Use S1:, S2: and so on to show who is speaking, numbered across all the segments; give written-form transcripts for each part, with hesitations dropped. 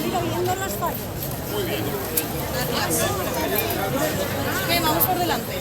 S1: ir viendo los fallos.
S2: Muy bien.
S3: Gracias. ¿Qué? Vamos por delante.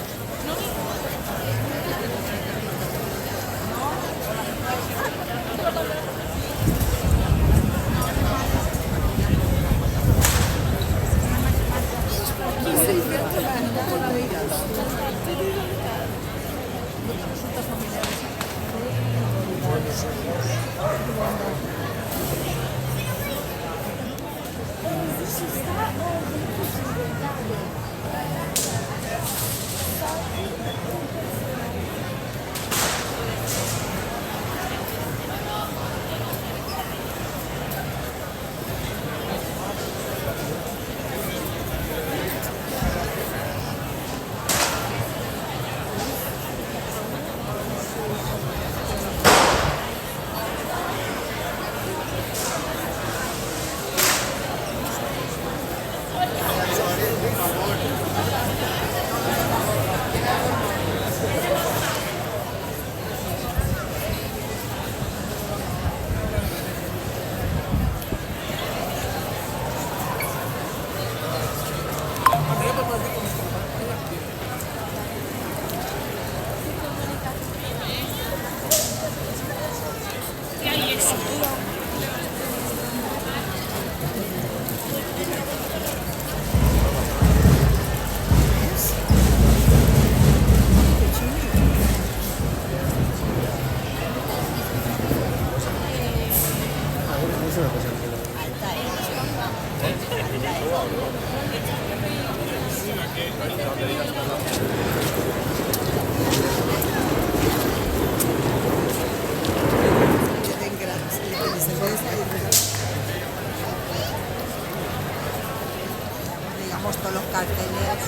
S1: Digamos todos los carteles.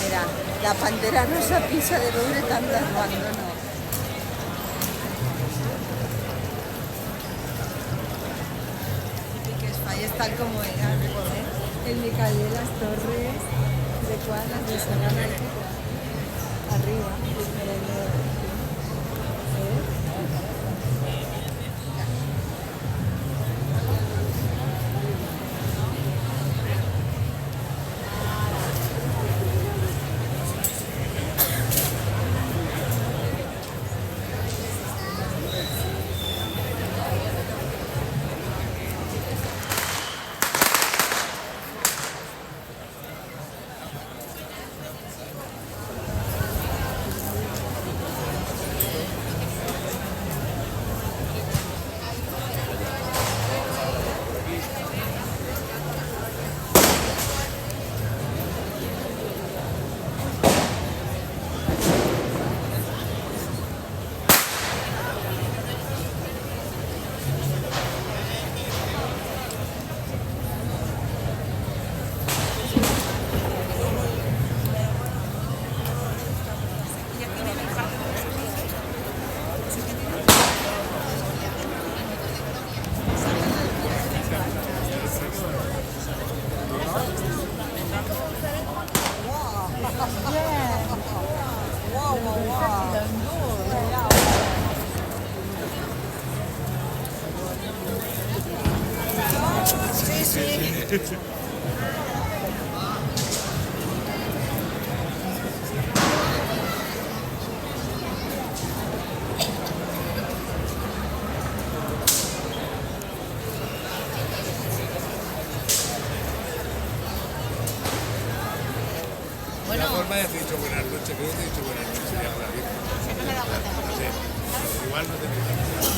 S1: Mira, la pantera rosa pisa de doble tanto abandono. Y que es falles tal como era, el Mical de las Torres, de Cuadras, de Serrana, arriba.
S2: Bueno, forma de te he dicho buenas noches, creo que te he dicho buenas noches ya por aquí.
S3: Se no me da cuenta.
S2: Sí. Igual no te